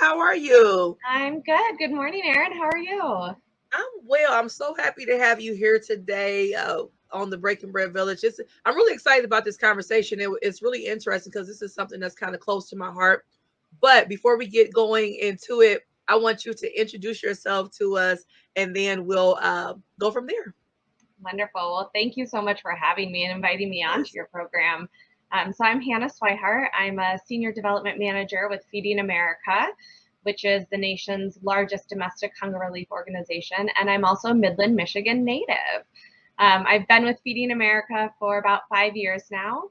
How are you? I'm good. Good morning, Erin. How are you? I'm well. I'm so happy to have you here today on the Breaking Bread Village. I'm really excited about this conversation. It's really interesting because this is something that's kind of close to my heart. But before we get going into it, I want you to introduce yourself to us, and then we'll go from there. Wonderful. Well, thank you so much for having me and inviting me onto Yes. your program. So I'm Hannah Swyhart. I'm a Senior Development Manager with Feeding America, which is the nation's largest domestic hunger relief organization. And I'm also a Midland, Michigan native. I've been with Feeding America for about 5 years now.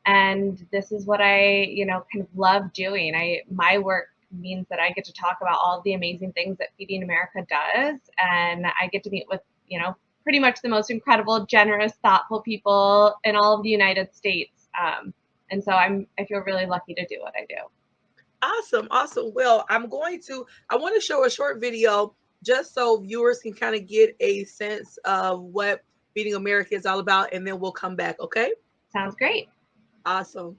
And this is what I kind of love doing. My work means that I get to talk about all the amazing things that Feeding America does, and I get to meet with pretty much the most incredible, generous, thoughtful people in all of the United States. And so I feel really lucky to do what I do. Awesome, awesome. Well, I want to show a short video just so viewers can kind of get a sense of what Feeding America is all about, and then we'll come back, okay? Sounds great. Awesome.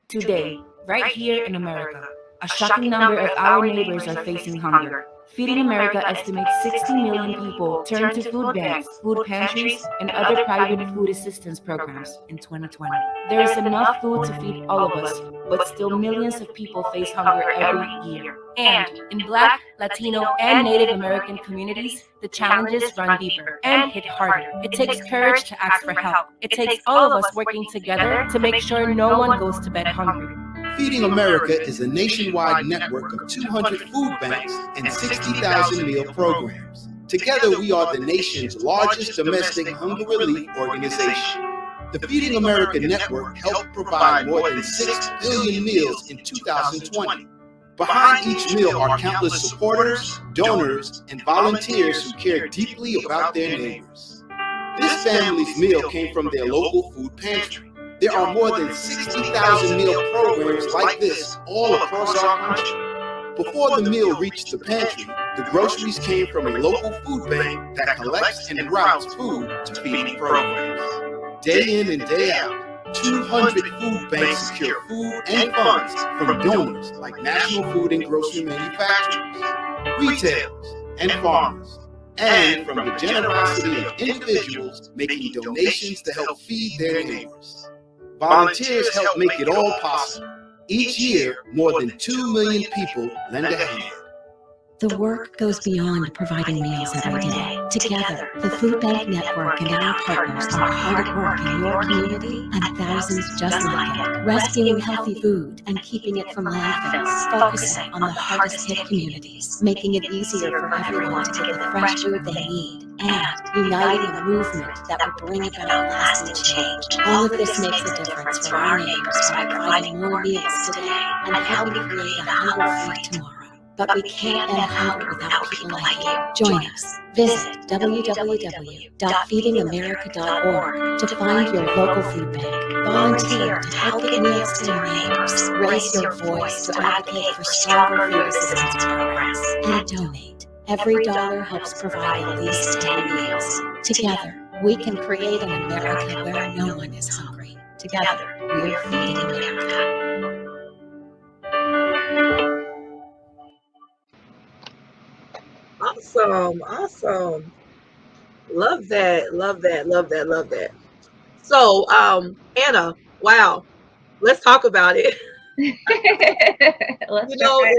Today, right here in America, a shocking number of our neighbors are facing hunger. Feeding America estimates 60 million people turn to food banks, food pantries, and other private food assistance programs in 2020. There is enough food to feed all of us, but still millions of people face hunger every year. And in Black, Latino, and Native American communities, the challenges run deeper and hit harder. It takes courage to ask for help. It takes all of us working together to make sure no one goes to bed hungry. Feeding America is a nationwide network of 200 food banks and 60,000 meal programs. Together, we are the nation's largest domestic hunger relief organization. The Feeding America network helped provide more than 6 billion meals in 2020. Behind each meal are countless supporters, donors, and volunteers who care deeply about their neighbors. This family's meal came from their local food pantry. There are more than 60,000 meal programs like this all across our country. Before the meal reached the pantry, the groceries came from a local food bank that collects and routes food to feeding programs. Day in and day out, 200 food banks secure food and funds from donors like national food and grocery manufacturers, retailers, and farmers, and from the generosity of individuals making donations to help feed their neighbors. Volunteers help make it all possible. Each year, more than 2 million people lend a hand. The work goes beyond providing meals every day. Together, the Food Bank Network and our partners are hard at work in your community and thousands just like it, rescuing healthy food and keeping it from landfills, focusing on the hardest hit communities, making it easier for everyone to get the fresh food they need, and uniting a movement that will bring about lasting change. All of this makes a difference for our neighbors by providing more meals today and helping create a hunger-free tomorrow. But we can't end hunger without people like you. Join us. Visit www.feedingamerica.org to find your local food bank. Volunteer to help get meals to your neighbors. Raise your voice to advocate for stronger food assistance programs. And donate. Every dollar helps provide at least 10 meals. Together, we can create an America where no one is hungry. Together, we're Feeding America. Awesome, awesome. Love that, love that, love that, love that. So, Anna, wow, let's talk about it. Let's You jump know, right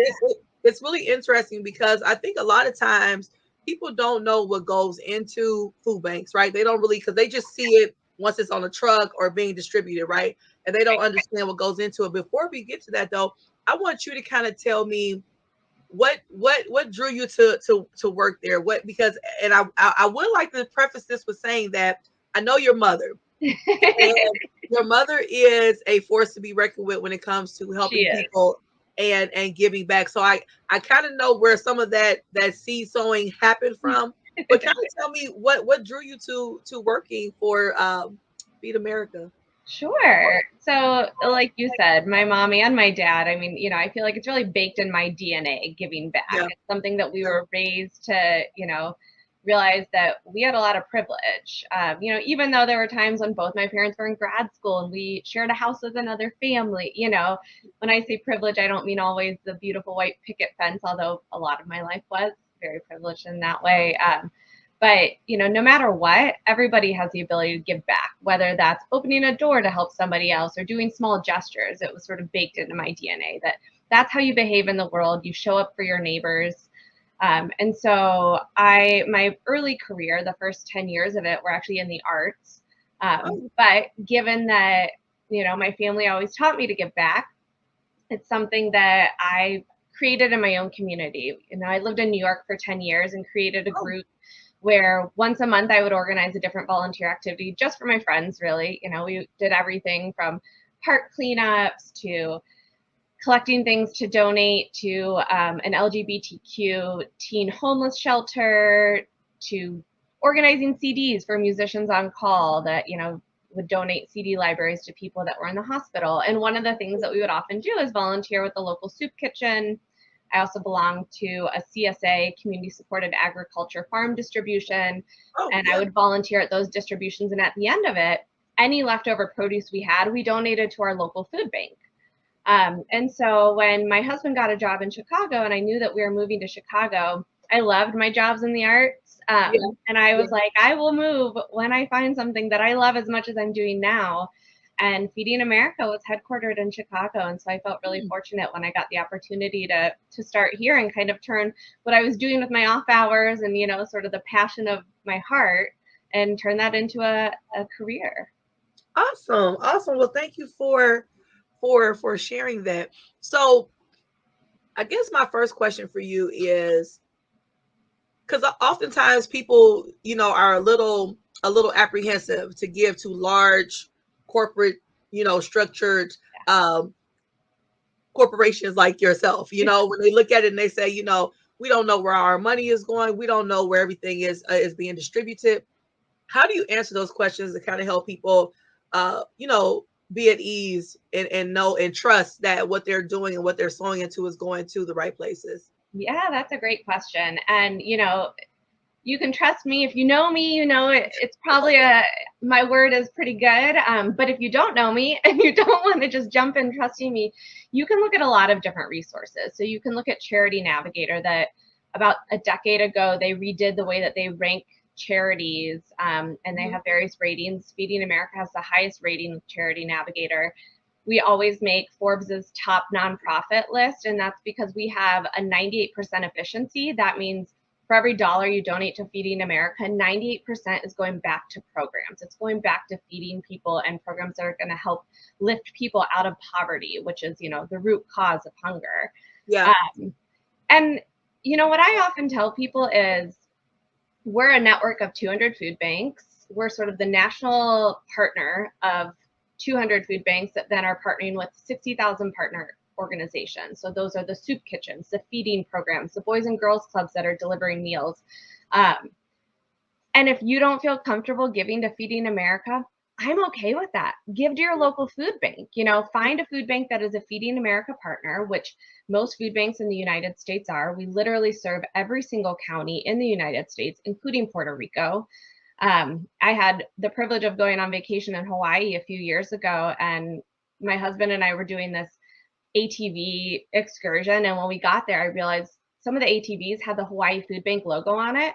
it's really interesting because I think a lot of times people don't know what goes into food banks, right? They don't really, because they just see it once it's on a truck or being distributed, right? And they don't understand what goes into it. Before we get to that, though, I want you to kind of tell me what drew you to work there. What Because, and I would like to preface this with saying that I know your mother, and your mother is a force to be reckoned with when it comes to She helping is. people and giving back. So I kind of know where some of that seed sowing happened from. But kind of tell me what drew you to working for Feed America. Sure. So, like you said, my mom and my dad, I mean, I feel like it's really baked in my DNA, giving back. Yeah. It's something that we were raised to realized that we had a lot of privilege. You know, even though there were times when both my parents were in grad school and we shared a house with another family, you know, when I say privilege, I don't mean always the beautiful white picket fence, although a lot of my life was very privileged in that way. But, you know, no matter what, everybody has the ability to give back, whether that's opening a door to help somebody else or doing small gestures. It was sort of baked into my DNA that that's how you behave in the world. You show up for your neighbors. And so my early career, the first 10 years of it were actually in the arts. But given that, you know, my family always taught me to give back, it's something that I created in my own community. You know, I lived in New York for 10 years and created a group where once a month I would organize a different volunteer activity just for my friends, really. You know, we did everything from park cleanups to collecting things to donate to an LGBTQ teen homeless shelter, to organizing CDs for musicians on call that, you know, would donate CD libraries to people that were in the hospital. And one of the things that we would often do is volunteer with the local soup kitchen. I also belong to a CSA, Community Supported Agriculture Farm Distribution, and I would volunteer at those distributions. And at the end of it, any leftover produce we had, we donated to our local food bank. And so when my husband got a job in Chicago and I knew that we were moving to Chicago, I loved my jobs in the arts. And I was like, I will move when I find something that I love as much as I'm doing now. And Feeding America was headquartered in Chicago. And so I felt really fortunate when I got the opportunity to start here and kind of turn what I was doing with my off hours and, you know, sort of the passion of my heart and turn that into a career. Awesome. Well, thank you for sharing that. So I guess my first question for you is, because oftentimes people, you know, are a little apprehensive to give to large corporate, you know, structured corporations like yourself. You know, when they look at it and they say, you know, we don't know where our money is going, we don't know where everything is being distributed. How do you answer those questions to kind of help people, you know, be at ease and know and trust that what they're doing and what they're sowing into is going to the right places? Yeah, that's a great question. And, you know, you can trust me. If you know me, you know it's probably my word is pretty good. But if you don't know me and you don't want to just jump in trusting me, you can look at a lot of different resources. So you can look at Charity Navigator, that about a decade ago, they redid the way that they rank charities, and they have various ratings. Feeding America has the highest rating with Charity Navigator. We always make Forbes's top nonprofit list, and that's because we have a 98% efficiency. That means for every dollar you donate to Feeding America, 98% is going back to programs. It's going back to feeding people and programs that are going to help lift people out of poverty, which is, you know, the root cause of hunger. Yeah. And, you know, what I often tell people is we're a network of 200 food banks. We're sort of the national partner of 200 food banks that then are partnering with 60,000 partner organizations. So those are the soup kitchens, the feeding programs, the Boys and Girls Clubs that are delivering meals. And if you don't feel comfortable giving to Feeding America, I'm okay with that. Give to your local food bank. You know, find a food bank that is a Feeding America partner, which most food banks in the United States are. We literally serve every single county in the United States, including Puerto Rico. I had the privilege of going on vacation in Hawaii a few years ago, and my husband and I were doing this ATV excursion. And when we got there, I realized some of the ATVs had the Hawaii Food Bank logo on it.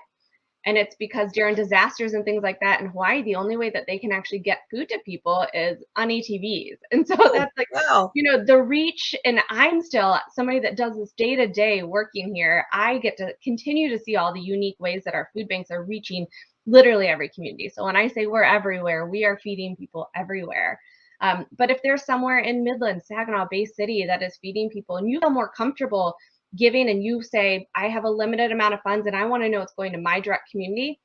And it's because during disasters and things like that in Hawaii, the only way that they can actually get food to people is on ATVs. And so that's like, wow, you know, the reach. And I'm still somebody that does this day to day working here. I get to continue to see all the unique ways that our food banks are reaching literally every community. So when I say we're everywhere, we are feeding people everywhere. But if there's somewhere in Midland, Saginaw, Bay City that is feeding people and you feel more comfortable giving and you say, I have a limited amount of funds and I want to know it's going to my direct community,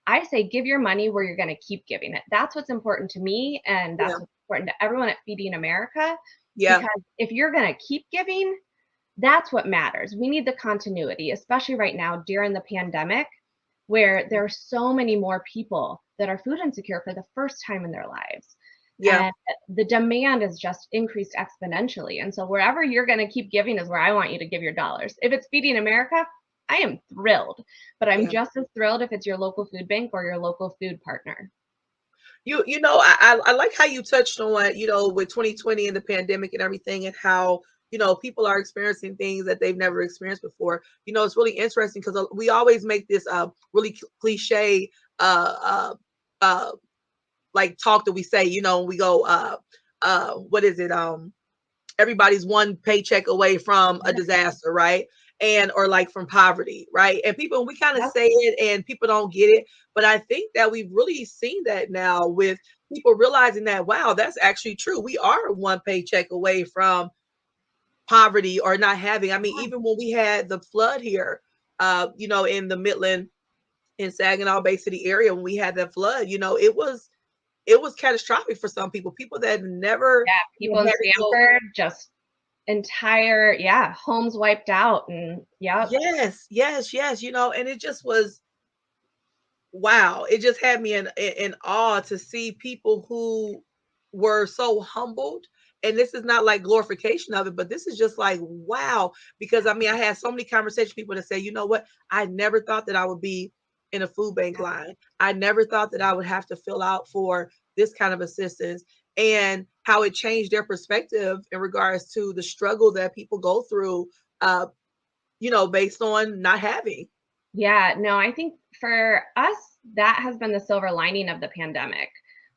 I say give your money where you're going to keep giving it. That's what's important to me, and that's what's important to everyone at Feeding America. Yeah. Because if you're going to keep giving, that's what matters. We need the continuity, especially right now during the pandemic, where there are so many more people that are food insecure for the first time in their lives. Yeah. And the demand is just increased exponentially. And so wherever you're going to keep giving is where I want you to give your dollars. If it's Feeding America, I am thrilled, but I'm Yeah. just as thrilled if it's your local food bank or your local food partner. You know, I like how you touched on, you know, with 2020 and the pandemic and everything, and how, you know, people are experiencing things that they've never experienced before. You know, it's really interesting because we always make this really cliche uh like talk that we say, you know, we go what is it? Everybody's one paycheck away from a disaster, right? And or like from poverty, right? And people, we kind of Yep. say it and people don't get it, but I think that we've really seen that now with people realizing that, wow, that's actually true. We are one paycheck away from poverty or not having. I mean, Yeah. even when we had the flood here, you know, in the Midland in Saginaw Bay City area, when we had that flood, you know, it was catastrophic for some people, people that never, Yeah, you people know, in had to go. Stanford just entire, yeah, homes wiped out, and yep. Yes, yes, yes, you know, and it just was, wow, it just had me in awe to see people who were so humbled. And this is not like glorification of it, but this is just like, wow. Because I mean, I had so many conversations with people that say, you know what, I never thought that I would be in a food bank line. I never thought that I would have to fill out for this kind of assistance, and how it changed their perspective in regards to the struggle that people go through, uh, you know, based on not having. Yeah, no, I think for us, that has been the silver lining of the pandemic.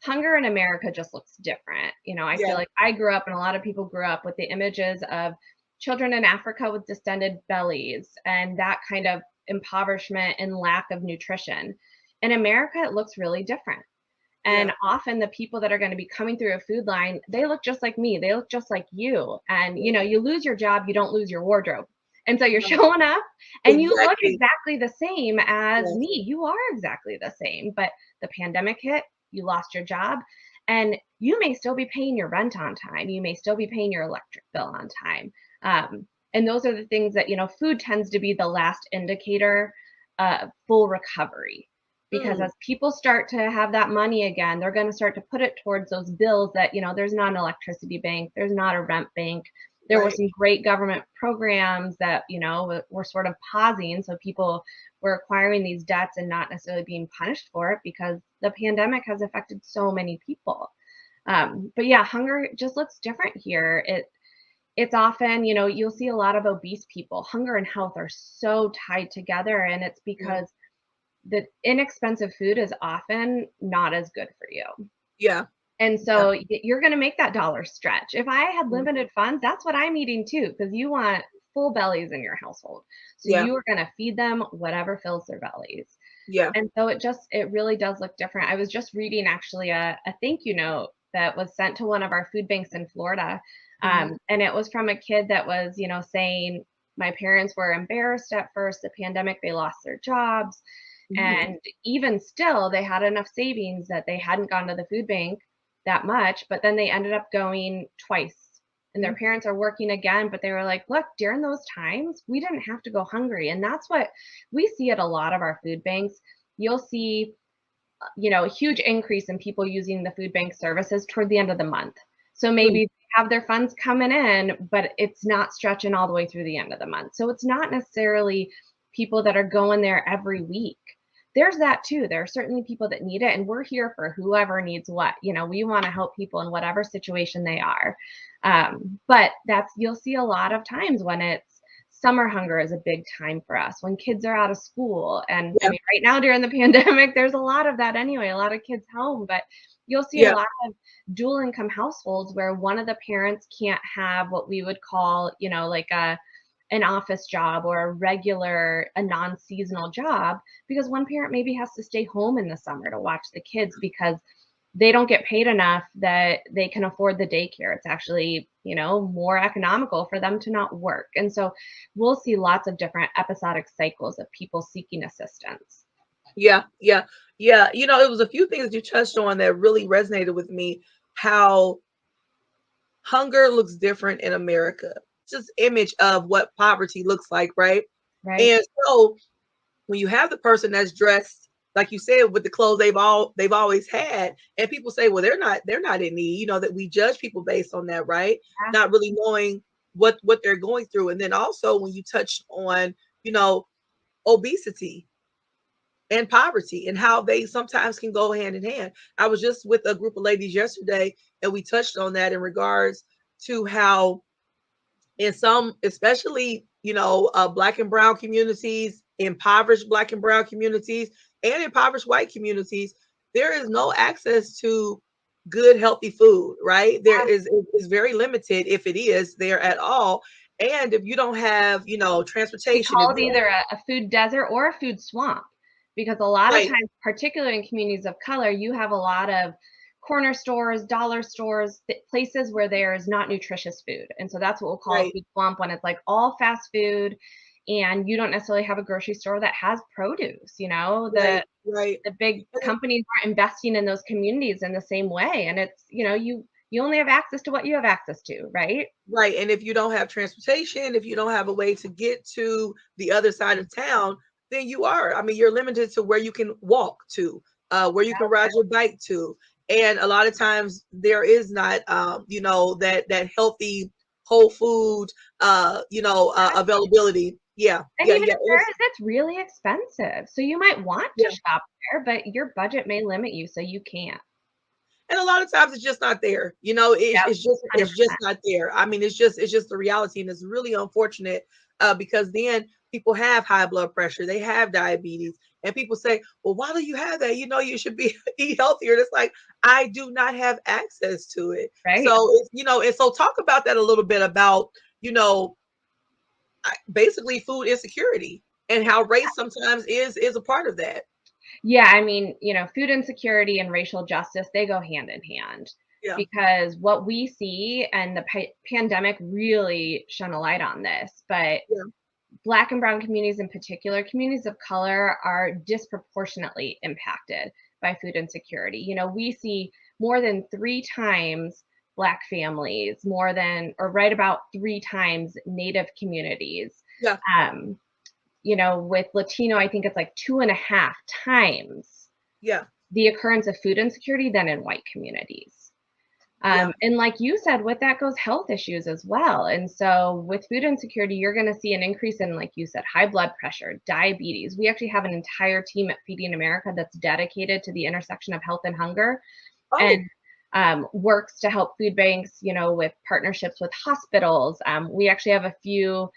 Hunger in America just looks different. You know, I feel Yeah. like I grew up, and a lot of people grew up with the images of children in Africa with distended bellies and that kind of impoverishment and lack of nutrition. In America, it looks really different. Yeah. And often the people that are going to be coming through a food line, they look just like me. They look just like you. And, you know, you lose your job, you don't lose your wardrobe. And so you're Right. showing up and you look Exactly. exactly the same as Yes. me. You are exactly the same. But the pandemic hit, you lost your job, and you may still be paying your rent on time. You may still be paying your electric bill on time. And those are the things that, you know, food tends to be the last indicator of full recovery, because Mm, as people start to have that money again, they're going to start to put it towards those bills that, you know, there's not an electricity bank, there's not a rent bank. There were right. some great government programs that, you know, were sort of pausing. So people were acquiring these debts and not necessarily being punished for it, because the pandemic has affected so many people. But yeah, hunger just looks different here. It's often, you know, you'll see a lot of obese people. Hunger and health are so tied together, and it's Yeah. because the inexpensive food is often not as good for you. Yeah. And Yeah. so you're going to make that dollar stretch. If I had Mm, limited funds, that's what I'm eating too, because you want full bellies in your household. So yeah. you are going to feed them whatever fills their bellies. Yeah. And so it really does look different. I was just reading actually a thank you note that was sent to one of our food banks in Florida. Mhm. And it was from a kid that was, you know, saying, my parents were embarrassed at first, the pandemic, they lost their jobs. Mhm. And even still, they had enough savings that they hadn't gone to the food bank that much, but then they ended up going twice. And their Mhm. parents are working again, but they were like, look, during those times, we didn't have to go hungry. And that's what we see at a lot of our food banks. You'll see, you know, a huge increase in people using the food bank services toward the end of the month. So Mm, maybe they have their funds coming in, but it's not stretching all the way through the end of the month. So it's not necessarily people that are going there every week. There's that too. There are certainly people that need it, and we're here for whoever needs what. You know, we want to help people in whatever situation they are. But that's, you'll see a lot of times when it's summer hunger is a big time for us when kids are out of school. And I yeah. mean, right now during the pandemic, there's a lot of that anyway, a lot of kids home, but you'll see a Yeah. lot of dual income households where one of the parents can't have what we would call, you know, like an office job or a non-seasonal job, because one parent maybe has to stay home in the summer to watch the kids because they don't get paid enough that they can afford the daycare. It's actually, you know, more economical for them to not work. And so we'll see lots of different episodic cycles of people seeking assistance. Yeah. Yeah. Yeah. You know, it was a few things you touched on that really resonated with me. How hunger looks different in America. Just image of what poverty looks like, right? Right. And so when you have the person that's dressed like you said with the clothes they've always had, and people say, well, they're not in need, you know, that we judge people based on that, right? Yeah. Not really knowing what they're going through. And then also when you touch on, you know, obesity and poverty, and how they sometimes can go hand in hand. I was just with a group of ladies yesterday, and we touched on that in regards to how in some, especially, Black and brown communities, impoverished Black and brown communities, and impoverished white communities, there is no access to good, healthy food, right? There is very limited, if it is there at all. And if you don't have, We transportation, call it either a food desert or a food swamp, because a lot of right, times, particularly in communities of color, you have a lot of corner stores, dollar stores, places where there is not nutritious food. And so that's what we'll call a right, food swamp, when it's like all fast food and you don't necessarily have a grocery store that has produce. right, right. The big companies aren't investing in those communities in the same way. And it's, you only have access to what you have access to, right? Right. And if you don't have transportation, if you don't have a way to get to the other side of town, then you're limited to where you can walk to, where you can ride your bike to. And a lot of times there is not, that healthy whole food, availability. Yeah. And Yeah. even Yeah. if there is, it's really expensive. So you might want to Yeah. shop there, but your budget may limit you, so you can't. And a lot of times it's just not there. Yep, It's just 100%. not there. I mean, it's just the reality, and it's really unfortunate, because then people have high blood pressure, they have diabetes, and people say, "Well, why do you have that? You should be eat healthier." And it's like, I do not have access to it. Right. So and so talk about that a little bit, about basically food insecurity, and how race sometimes is a part of that. Yeah, I mean, food insecurity and racial justice, they go hand in hand, Yeah. because what we see, and the pandemic really shone a light on this, but Yeah. Black and brown communities in particular, communities of color, are disproportionately impacted by food insecurity. We see more than 3 times Black families, more than, or right about 3 times Native communities. Yeah. With Latino, I think it's like 2.5 times Yeah. the occurrence of food insecurity than in white communities. Yeah. And like you said, with that goes health issues as well. And so with food insecurity, you're going to see an increase in, like you said, high blood pressure, diabetes. We actually have an entire team at Feeding America that's dedicated to the intersection of health and hunger, Oh. and works to help food banks, with partnerships with hospitals. We actually have a few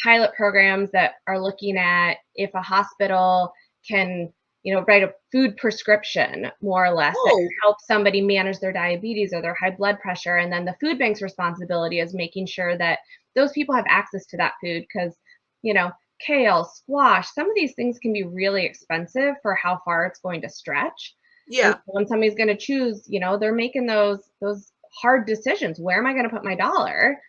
pilot programs that are looking at if a hospital can, write a food prescription, more or less, that can help somebody manage their diabetes or their high blood pressure. And then the food bank's responsibility is making sure that those people have access to that food, because, kale, squash, some of these things can be really expensive for how far it's going to stretch. Yeah. And so when somebody's going to choose, they're making those hard decisions. Where am I going to put my dollar?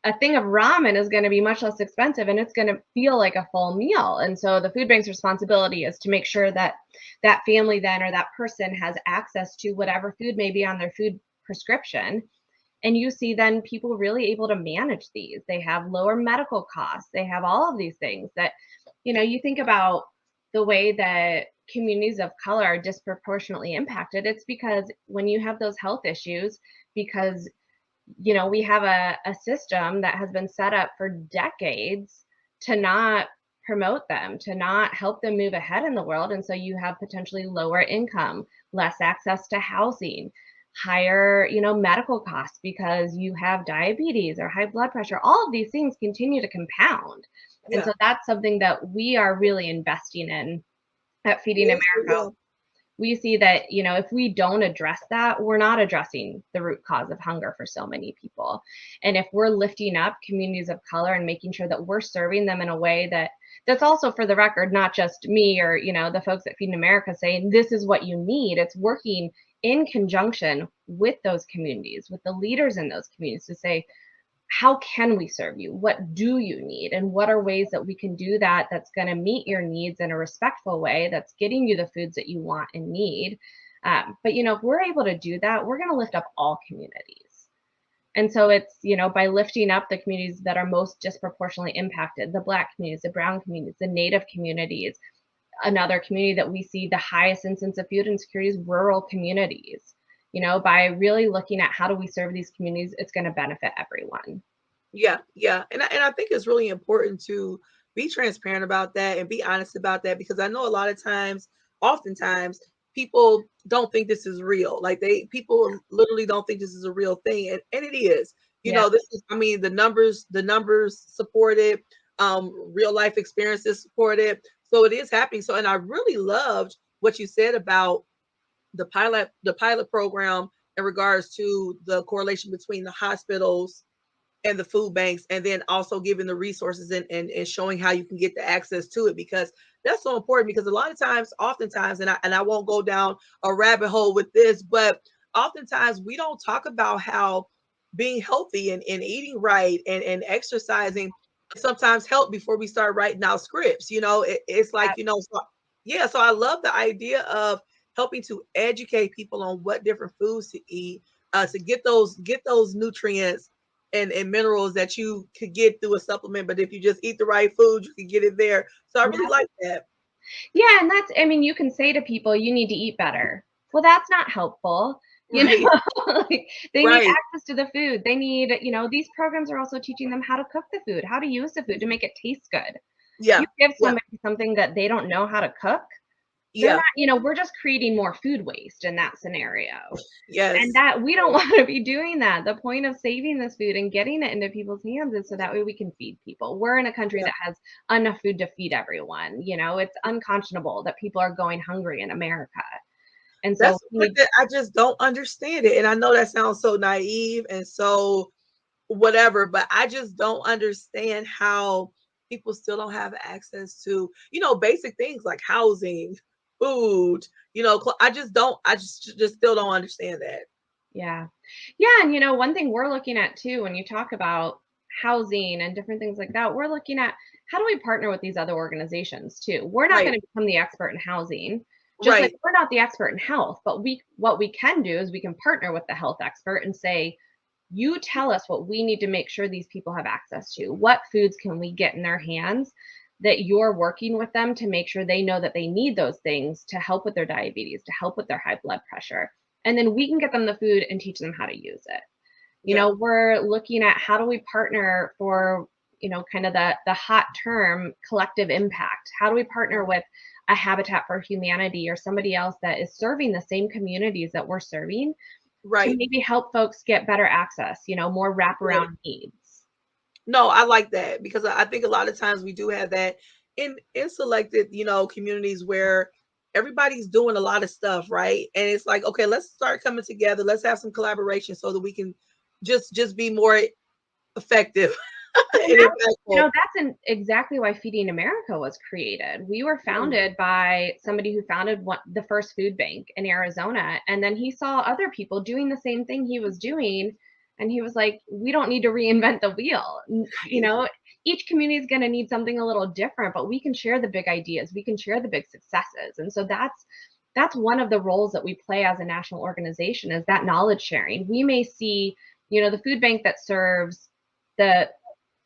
A thing of ramen is going to be much less expensive, and it's going to feel like a full meal. And so the food bank's responsibility is to make sure that that family then, or that person, has access to whatever food may be on their food prescription. And you see then people really able to manage these. They have lower medical costs. They have all of these things that, you think about the way that communities of color are disproportionately impacted. It's because when you have those health issues, because we have a system that has been set up for decades to not promote them, to not help them move ahead in the world. And so you have potentially lower income, less access to housing, higher, medical costs because you have diabetes or high blood pressure. All of these things continue to compound. Yeah. And so that's something that we are really investing in at Feeding America. We see that, if we don't address that, we're not addressing the root cause of hunger for so many people. And if we're lifting up communities of color and making sure that we're serving them in a way that's also, for the record, not just me or, the folks at Feeding America saying this is what you need. It's working in conjunction with those communities, with the leaders in those communities, to say, how can we serve you? What do you need? And what are ways that we can do that that's going to meet your needs in a respectful way, that's getting you the foods that you want and need. But, if we're able to do that, we're going to lift up all communities. And so it's, by lifting up the communities that are most disproportionately impacted, the Black communities, the brown communities, the Native communities. Another community that we see the highest instance of food insecurity is rural communities. By really looking at how do we serve these communities, it's going to benefit everyone. Yeah, yeah. And I think it's really important to be transparent about that and be honest about that, because I know a lot of times, oftentimes, people don't think this is real. Like people literally don't think this is a real thing, and it is. You Yeah. know, this is, I mean, the numbers support it. Real life experiences support it. So it is happening. So, and I really loved what you said about the pilot program in regards to the correlation between the hospitals and the food banks, and then also giving the resources and showing how you can get the access to it, because that's so important. Because a lot of times, oftentimes, and I won't go down a rabbit hole with this, but oftentimes we don't talk about how being healthy and eating right and exercising sometimes help before we start writing out scripts. It's like, so, yeah, so I love the idea of helping to educate people on what different foods to eat, to get those nutrients and minerals that you could get through a supplement. But if you just eat the right food, you can get it there. So I really like that. Yeah, and that's, I mean, you can say to people, you need to eat better. Well, that's not helpful. Right. Like, they need Right. access to the food. They need, these programs are also teaching them how to cook the food, how to use the food to make it taste good. Yeah. You give Yeah. somebody something that they don't know how to cook, they're Yeah. not, we're just creating more food waste in that scenario. Yes. And that we don't want to be doing that. The point of saving this food and getting it into people's hands is so that way we can feed people. We're in a country that has enough food to feed everyone. It's unconscionable that people are going hungry in America. And so I just don't understand it. And I know that sounds so naive and so whatever, but I just don't understand how people still don't have access to, basic things like housing, food, I just still don't understand that. yeah. Yeah. And one thing we're looking at too, when you talk about housing and different things like that, we're looking at how do we partner with these other organizations too? We're not Right. going to become the expert in housing, just like Right. we're not the expert in health, but what we can do is we can partner with the health expert and say, you tell us what we need to make sure these people have access to. What foods can we get in their hands that you're working with them to make sure they know that they need those things to help with their diabetes, to help with their high blood pressure. And then we can get them the food and teach them how to use it. Yeah. We're looking at how do we partner for, kind of the hot term collective impact. How do we partner with a Habitat for Humanity or somebody else that is serving the same communities that we're serving to Right. maybe help folks get better access, more Right. wraparound needs. No, I like that, because I think a lot of times we do have that in selected, communities where everybody's doing a lot of stuff, right? And it's like, okay, let's start coming together. Let's have some collaboration so that we can just be more effective And and impactful. that's exactly why Feeding America was created. We were founded by somebody who founded the first food bank in Arizona. And then he saw other people doing the same thing he was doing. And he was like, we don't need to reinvent the wheel. Each community is going to need something a little different, but we can share the big ideas. We can share the big successes. And so that's one of the roles that we play as a national organization, is that knowledge sharing. We may see, the food bank that serves the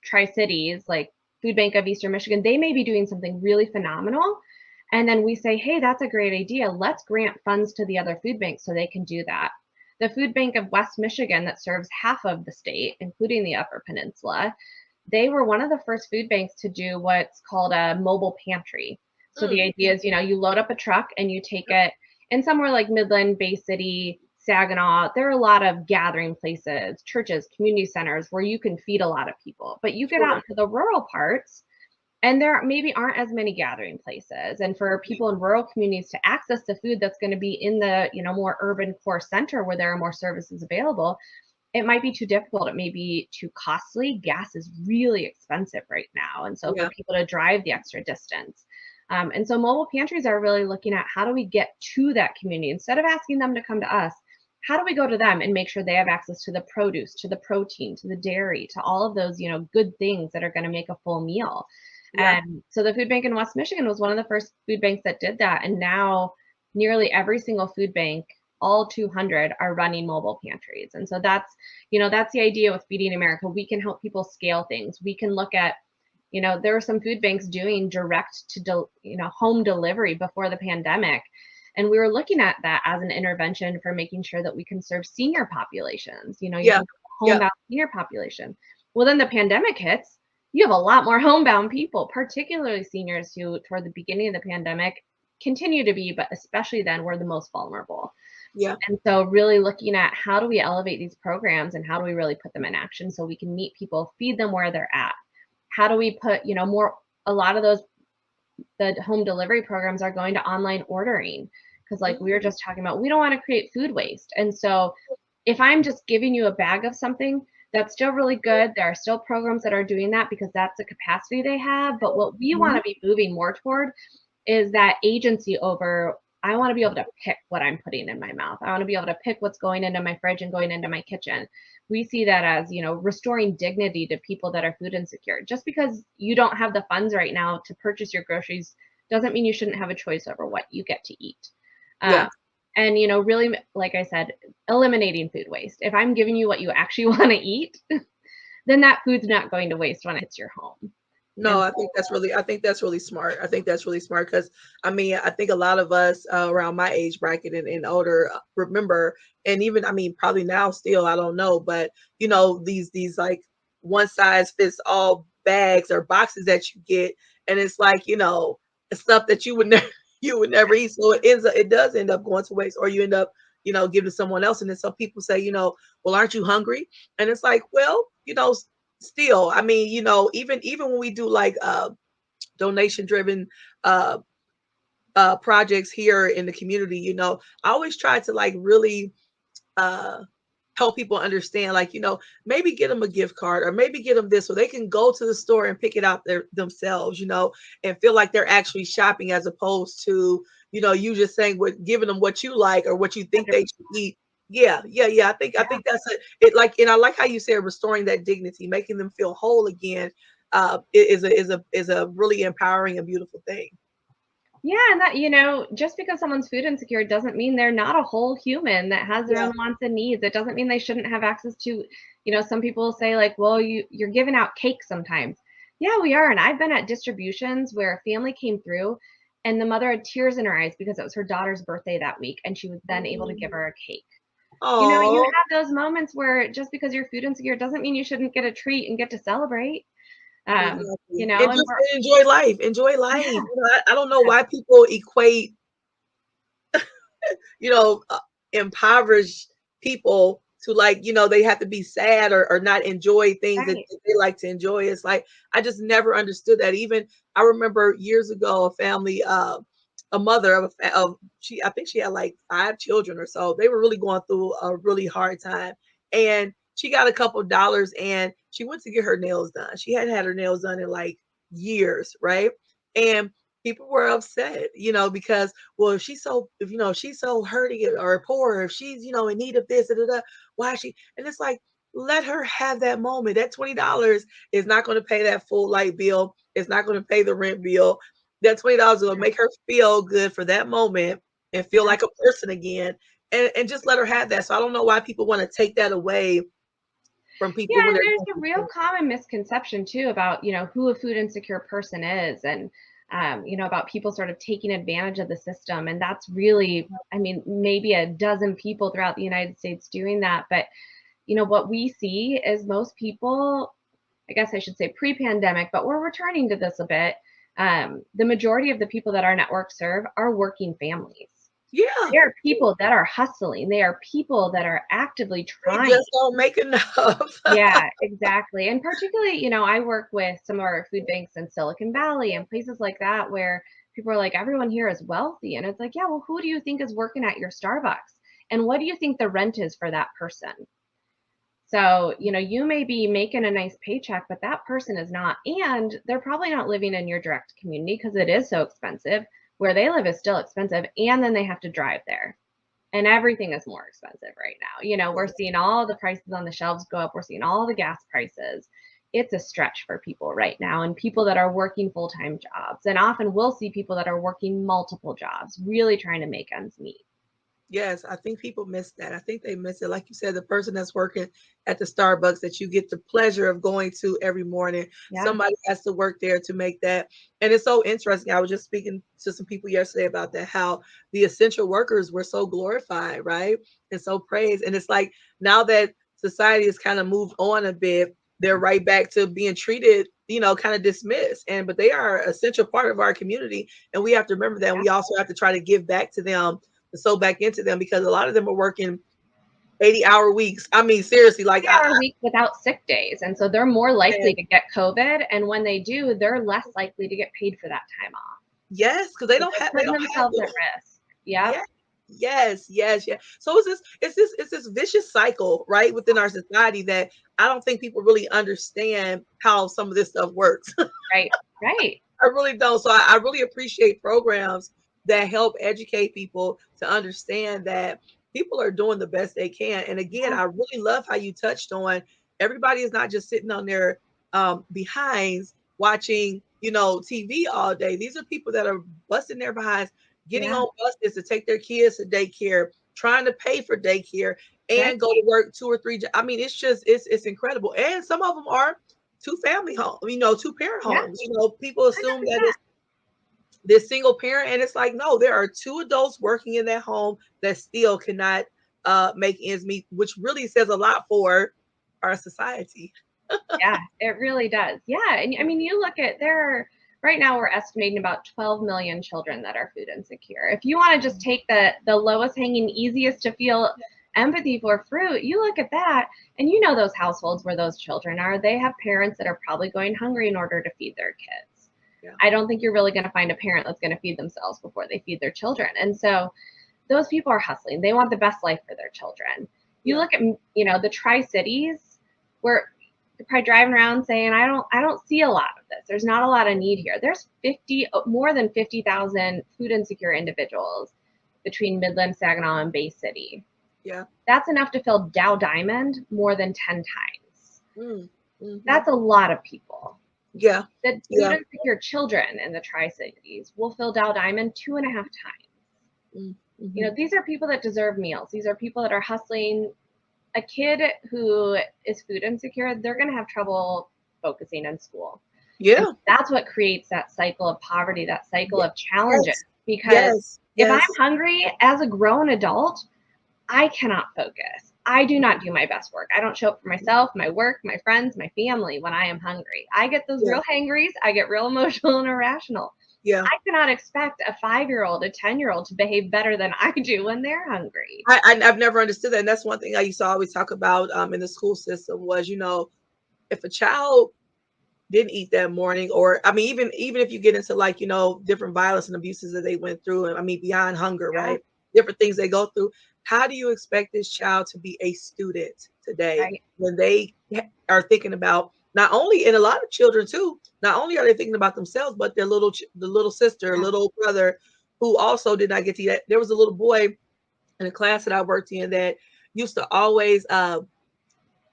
Tri-Cities, like Food Bank of Eastern Michigan, they may be doing something really phenomenal. And then we say, hey, that's a great idea. Let's grant funds to the other food banks so they can do that. The Food Bank of West Michigan that serves half of the state, including the Upper Peninsula, they were one of the first food banks to do what's called a mobile pantry. So the idea is, you load up a truck and you take it in somewhere like Midland, Bay City, Saginaw. There are a lot of gathering places, churches, community centers where you can feed a lot of people. But you get out to the rural parts and there maybe aren't as many gathering places. And for people in rural communities to access the food that's going to be in the, more urban core center where there are more services available, it might be too difficult. It may be too costly. Gas is really expensive right now. And so for people to drive the extra distance. And so mobile pantries are really looking at how do we get to that community instead of asking them to come to us. How do we go to them and make sure they have access to the produce, to the protein, to the dairy, to all of those, good things that are going to make a full meal? And so the food bank in West Michigan was one of the first food banks that did that. And now nearly every single food bank, all 200, are running mobile pantries. And so that's the idea with Feeding America. We can help people scale things. We can look at, there were some food banks doing direct to, home delivery before the pandemic. And we were looking at that as an intervention for making sure that we can serve senior populations, you can home out senior population. Well, then the pandemic hits you have a lot more homebound people, particularly seniors who toward the beginning of the pandemic continue to be, but especially then were the most vulnerable. Yeah. And so really looking at how do we elevate these programs and how do we really put them in action so we can meet people, feed them where they're at. How do we put, a lot of those, the home delivery programs are going to online ordering because like we were just talking about, we don't want to create food waste. And so if I'm just giving you a bag of something, that's still really good. There are still programs that are doing that because that's the capacity they have. But what we want to be moving more toward is that agency over, I want to be able to pick what I'm putting in my mouth. I want to be able to pick what's going into my fridge and going into my kitchen. We see that as, restoring dignity to people that are food insecure. Just because you don't have the funds right now to purchase your groceries doesn't mean you shouldn't have a choice over what you get to eat. Yeah. And, really, like I said, eliminating food waste. If I'm giving you what you actually want to eat, then that food's not going to waste when it hits your home. No, I think that's really smart. I think that's really smart because I think a lot of us around my age bracket and older remember, and even probably now still, I don't know, but these like one size fits all bags or boxes that you get, and it's like stuff that you would never eat, so it does end up going to waste, or you end up giving someone else, and then some people say well, aren't you hungry? And it's like, well, still, even when we do like donation driven projects here in the community, I always try to like really help people understand, like, maybe get them a gift card or maybe get them this so they can go to the store and pick it out themselves, and feel like they're actually shopping as opposed to, you just saying giving them what you like or what you think they should eat. Yeah. I think that's and I like how you said restoring that dignity, making them feel whole again, is a really empowering and beautiful thing. Yeah, and that, just because someone's food insecure doesn't mean they're not a whole human that has their own wants and needs. It doesn't mean they shouldn't have access to, some people say like, well, you're giving out cake sometimes. Yeah, we are. And I've been at distributions where a family came through and the mother had tears in her eyes because it was her daughter's birthday that week and she was then able to give her a cake. Oh, You have those moments where just because you're food insecure doesn't mean you shouldn't get a treat and get to celebrate. and just enjoy life. Yeah. I don't know why people equate impoverished people to like, they have to be sad or not enjoy things that they like to enjoy. It's like, I just never understood that. Even I remember years ago, a family, a mother I think she had like 5 children or so. They were really going through a really hard time. And she got a couple dollars and she went to get her nails done. She hadn't had her nails done in like years, right? And people were upset, because, well, if she's so hurting or poor, if she's, in need of this, why is she? And it's like, let her have that moment. That $20 is not going to pay that full light bill. It's not going to pay the rent bill. That $20 will make her feel good for that moment and feel like a person again. And just let her have that. So I don't know why people want to take that away from people. Yeah, and there's a real common misconception too about, who a food insecure person is and, about people sort of taking advantage of the system. And that's really, maybe a dozen people throughout the United States doing that. But, what we see is most people, I guess I should say pre-pandemic, but we're returning to this a bit. The majority of the people that our networks serve are working families. Yeah. There are people that are hustling. They are people that are actively trying. They just don't make enough. Yeah, exactly. And particularly, I work with some of our food banks in Silicon Valley and places like that where people are like, everyone here is wealthy. And it's like, yeah, well, who do you think is working at your Starbucks? And what do you think the rent is for that person? So, you may be making a nice paycheck, but that person is not. And they're probably not living in your direct community because it is so expensive. Where they live is still expensive, and then they have to drive there. And everything is more expensive right now. We're seeing all the prices on the shelves go up. We're seeing all the gas prices. It's a stretch for people right now, and people that are working full-time jobs. And often we'll see people that are working multiple jobs, really trying to make ends meet. Yes, I think people miss that. I think they miss it. Like you said, the person that's working at the Starbucks that you get the pleasure of going to every morning. Yeah. Somebody has to work there to make that. And it's so interesting. I was just speaking to some people yesterday about that, how the essential workers were so glorified, right? And so praised. And it's like now that society has kind of moved on a bit, they're right back to being treated, kind of dismissed. But they are an essential part of our community, and we have to remember that. And we also have to try to give back to them, to sow back into them, because a lot of them are working 80-hour weeks. I mean, seriously, like 80-hour weeks without sick days, and so they're more likely to get COVID. And when they do, they're less likely to get paid for that time off. Yes, because they don't have themselves at risk. Yeah. Yes. So it's this vicious cycle, right, within our society that I don't think people really understand how some of this stuff works. Right. I really don't. So I really appreciate programs that help educate people to understand that people are doing the best they can. And again, I really love how you touched on everybody is not just sitting on their behinds watching, TV all day. These are people that are busting their behinds, getting on buses to take their kids to daycare, trying to pay for daycare and go to work 2 or 3. I mean, it's incredible. And some of them are two-family homes, 2-parent homes. People assume that it's this single parent, and it's like, no, there are 2 adults working in that home that still cannot make ends meet, which really says a lot for our society. Yeah, it really does. Yeah. And I mean, you look at right now we're estimating about 12 million children that are food insecure. If you want to just take the lowest hanging, easiest to feel empathy for fruit, you look at that, and those households where those children are, they have parents that are probably going hungry in order to feed their kids. Yeah. I don't think you're really going to find a parent that's going to feed themselves before they feed their children. And so those people are hustling. They want the best life for their children. You look at, the Tri-Cities, where you're probably driving around saying, I don't see a lot of this. There's not a lot of need here. There's more than 50,000 food insecure individuals between Midland, Saginaw, and Bay City. Yeah. That's enough to fill Dow Diamond more than 10 times. Mm-hmm. That's a lot of people. Yeah. The food insecure children in the Tri-Cities will fill Dow Diamond 2.5 times. Mm-hmm. These are people that deserve meals. These are people that are hustling. A kid who is food insecure, they're going to have trouble focusing in school. Yeah. And that's what creates that cycle of poverty, that cycle of challenges. Because if I'm hungry as a grown adult, I cannot focus. I do not do my best work. I don't show up for myself, my work, my friends, my family when I am hungry. I get those real hangries. I get real emotional and irrational. Yeah. I cannot expect a 5-year-old, a 10-year-old to behave better than I do when they're hungry. I've never understood that. And that's one thing I used to always talk about in the school system was, if a child didn't eat that morning, or I mean, even if you get into like, different violence and abuses that they went through, and I mean, beyond hunger, right? Different things they go through. How do you expect this child to be a student today when they are thinking about, not only, and a lot of children too, not only are they thinking about themselves, but their the little sister, little brother, who also did not get to eat that. There was a little boy in a class that I worked in that used to always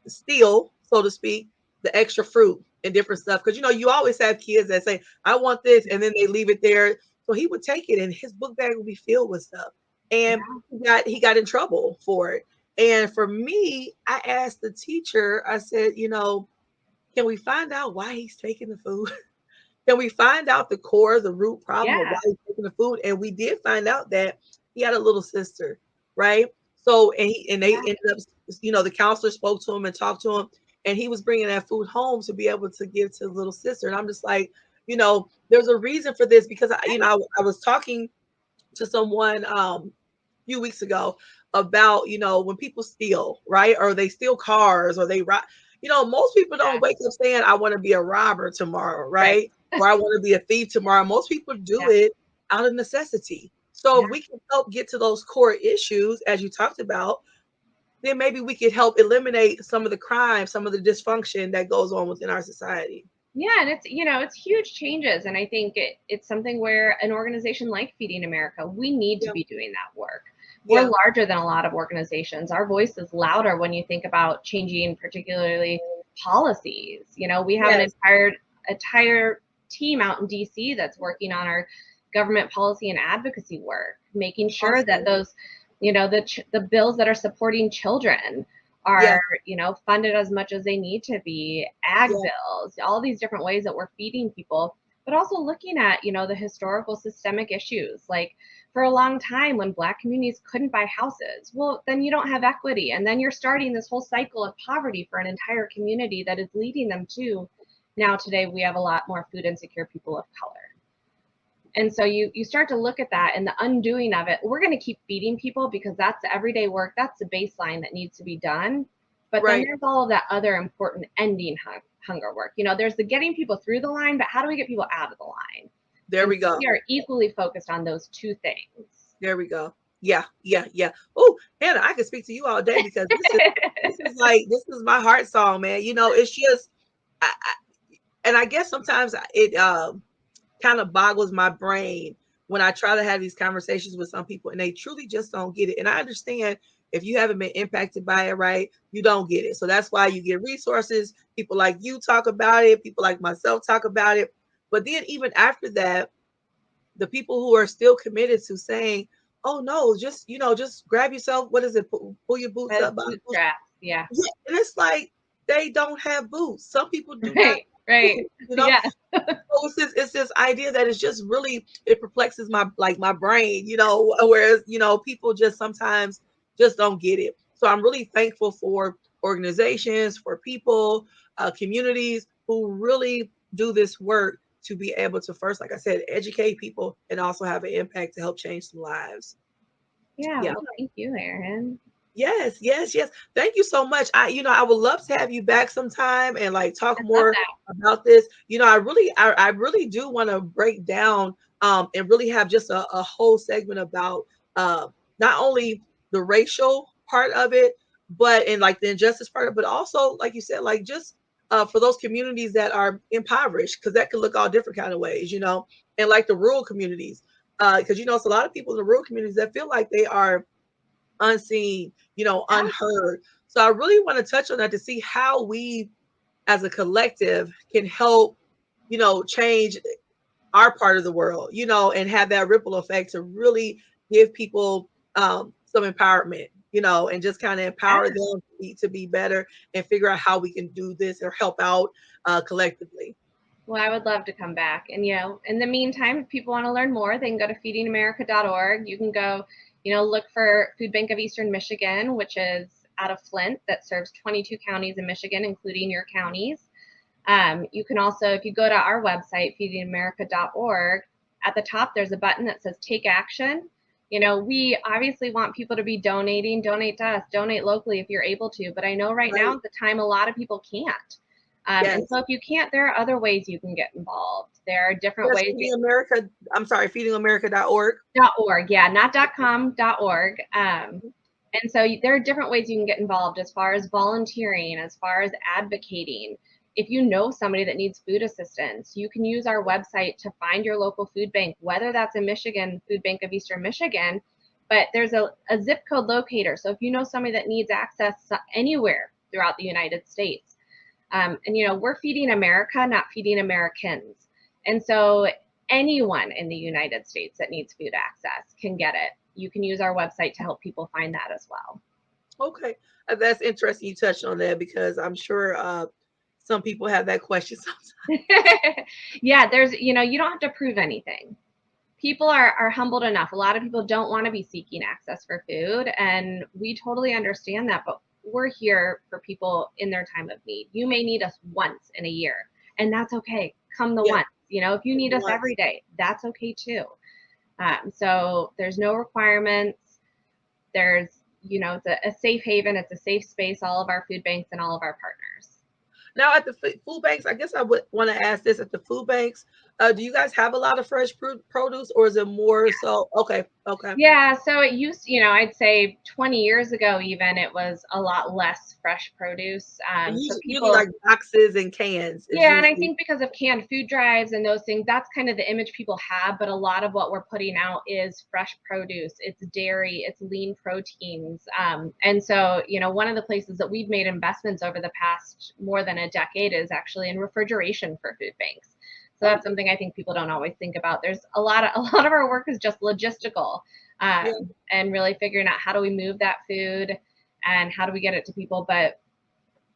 steal, so to speak, the extra fruit and different stuff. Because, you always have kids that say, I want this, and then they leave it there. So he would take it and his book bag would be filled with stuff. And he got in trouble for it. And for me, I asked the teacher, I said, can we find out why he's taking the food? Can we find out the core, the root problem of why he's taking the food? And we did find out that he had a little sister, right? So, and they ended up, the counselor spoke to him and talked to him, and he was bringing that food home to be able to give to the little sister. And I'm just like, there's a reason for this, because I was talking to someone a few weeks ago about, when people steal, right? Or they steal cars, or they rob. Most people don't wake up saying, I want to be a robber tomorrow, right? Or I want to be a thief tomorrow. Most people do it out of necessity. So if we can help get to those core issues, as you talked about, then maybe we could help eliminate some of the crime, some of the dysfunction that goes on within our society. Yeah, and it's huge changes. And I think it's something where an organization like Feeding America, we need to be doing that work. We're larger than a lot of organizations. Our voice is louder when you think about changing, particularly policies. We have an entire team out in DC that's working on our government policy and advocacy work, making sure that those, the bills that are supporting children are, funded as much as they need to be, ag bills, all these different ways that we're feeding people, but also looking at, the historical systemic issues. Like, for a long time when Black communities couldn't buy houses, well, then you don't have equity. And then you're starting this whole cycle of poverty for an entire community that is leading them to now today we have a lot more food insecure people of color. And so you start to look at that and the undoing of it. We're going to keep feeding people because that's the everyday work. That's the baseline that needs to be done. But then there's all of that other important ending hunger work. You know, there's the getting people through the line, but how do we get people out of the line? There we go. We are equally focused on those two things. There we go. Yeah. Oh, Hannah, I could speak to you all day because this is my heart song, man. You know, it's just, and I guess sometimes it kind of boggles my brain when I try to have these conversations with some people and they truly just don't get it. And I understand if you haven't been impacted by it, right, you don't get it. So that's why you get resources. People like you talk about it. People like myself talk about it. But then even after that, the people who are still committed to saying, oh no, just grab yourself. What is it? Pull your boots up. Yeah. And it's like, they don't have boots. Some people do not. Right. You know? Yeah. So it's this idea that it's just really, it perplexes my brain, you know, whereas, you know, people just sometimes just don't get it. So I'm really thankful for organizations, for people, communities who really do this work to be able to first, like I said, educate people and also have an impact to help change some lives. Yeah. Well, thank you, Erin. Yes. Thank you so much. I would love to have you back sometime and like talk more about this. You know, I really do want to break down and really have just a whole segment about not only the racial part of it, but and like the injustice part of it, but also, like you said, like just for those communities that are impoverished, because that could look all different kind of ways, you know, and like the rural communities. Because you know, it's a lot of people in the rural communities that feel like they are unseen, you know, unheard. So I really want to touch on that to see how we as a collective can help, you know, change our part of the world, you know, and have that ripple effect to really give people some empowerment, you know, and just kind of empower them to be better and figure out how we can do this or help out collectively. Well, I would love to come back. And, you know, in the meantime, if people want to learn more, they can go to feedingamerica.org. You can go, you know, look for Food Bank of Eastern Michigan, which is out of Flint, that serves 22 counties in Michigan, including your counties. You can also, if you go to our website, feedingamerica.org, at the top, there's a button that says Take Action. You know, we obviously want people to be donating. Donate to us. Donate locally if you're able to. But I know right now at the time, a lot of people can't. And so if you can't, there are other ways you can get involved. There are different ways. Feedingamerica.org. .org, yeah, not .com, .org. And so there are different ways you can get involved as far as volunteering, as far as advocating. If you know somebody that needs food assistance, you can use our website to find your local food bank, whether that's in Michigan, Food Bank of Eastern Michigan, but there's a zip code locator. So if you know somebody that needs access anywhere throughout the United States, and, you know, we're feeding America, not feeding Americans. And so anyone in the United States that needs food access can get it. You can use our website to help people find that as well. Okay. That's interesting you touched on that because I'm sure some people have that question sometimes. Yeah, there's, you know, you don't have to prove anything. People are humbled enough. A lot of people don't want to be seeking access for food, and we totally understand that, but we're here for people in their time of need. You may need us once in a year, and that's okay. Come the once. You know, if you need us every day, that's okay too. So there's no requirements. There's, you know, it's a safe haven. It's a safe space, all of our food banks and all of our partners. Now at the food banks, I guess I would want to ask this, at the food banks, do you guys have a lot of fresh produce, or is it more so? Okay. Yeah, so it used, you know, I'd say 20 years ago even, it was a lot less fresh produce. So people like boxes and cans. Yeah, and I think because of canned food drives and those things, that's kind of the image people have. But a lot of what we're putting out is fresh produce. It's dairy. It's lean proteins. And so, you know, one of the places that we've made investments over the past more than a decade is actually in refrigeration for food banks. So that's something I think people don't always think about. There's a lot of our work is just logistical, and really figuring out how do we move that food and how do we get it to people. But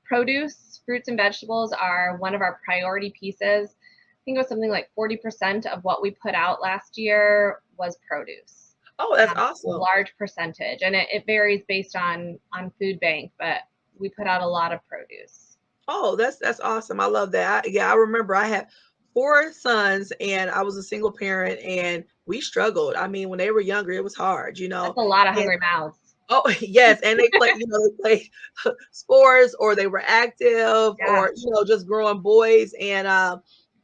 produce, fruits and vegetables are one of our priority pieces. I think it was something like 40% of what we put out last year was produce. Oh, that's awesome. A large percentage, and it varies based on food bank, but we put out a lot of produce. Oh, that's awesome. I love that. Yeah, I remember I had 4 sons and I was a single parent and we struggled. I mean, when they were younger, it was hard, That's a lot of And hungry mouths. oh, yes, and they play, they played sports or they were active Yeah. or just growing boys and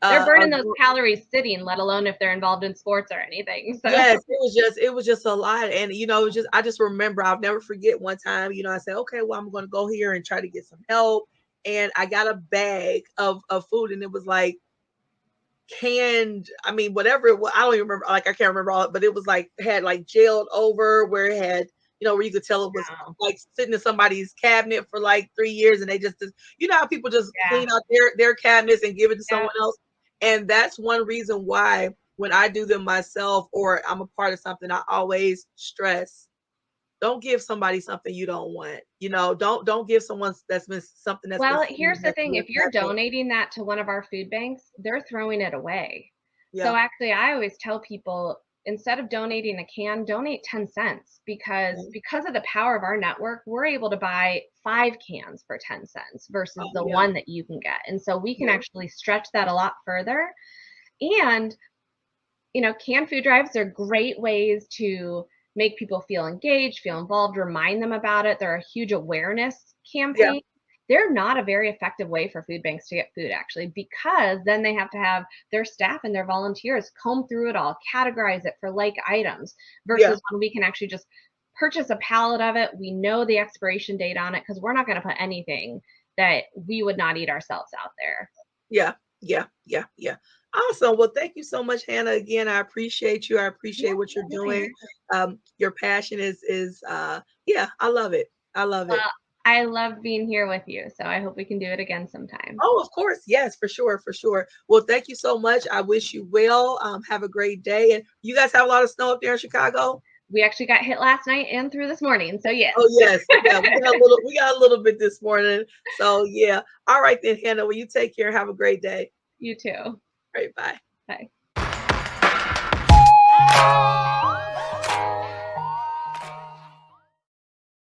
They're a burning those calories sitting, let alone if they're involved in sports or anything. So yes, it was just a lot. And I just remember I'll never forget one time, I said, okay, well, I'm gonna go here and try to get some help. And I got a bag of food and it was like canned, I mean, whatever it was, I don't even remember, like I can't remember all it, but it was like had like jailed over where it had, where you could tell it was wow. like sitting in somebody's cabinet for like 3 years and they just how people just Yeah. clean out their cabinets and give it to Yeah. someone else. And that's one reason why when I do them myself or I'm a part of something, I always stress, don't give somebody something you don't want. Don't give someone that's been something that's been Well, sitting here's the there thing. for If you're nothing. donating that to one of our food banks, they're throwing it away. So Yeah. actually, I always tell people, instead of donating a can, donate 10 cents because of the power of our network, we're able to buy 5 cans for 10 cents versus Oh, the yeah. one that you can get. And so we can Yeah. actually stretch that a lot further. And canned food drives are great ways to make people feel engaged, feel involved, remind them about it. They're a huge awareness campaign. They're not a very effective way for food banks to get food, actually, because then they have to have their staff and their volunteers comb through it all, categorize it for like items, versus when we can actually just purchase a pallet of it. We know the expiration date on it because we're not going to put anything that we would not eat ourselves out there. Yeah. Awesome. Well, thank you so much, Hannah. Again, I appreciate you. I appreciate what you're doing. Your passion is yeah, I love it. I love it. I love being here with you, so I hope we can do it again sometime. Oh, of course. Yes, for sure, for sure. Well, thank you so much. I wish you well. Have a great day. And you guys have a lot of snow up there in Chicago? We actually got hit last night and through this morning, so yes. Oh, yes. Yeah, we got a little bit this morning. So yeah. All right then, Hannah. Well, you take care. Have a great day. You too. All right, bye. Bye.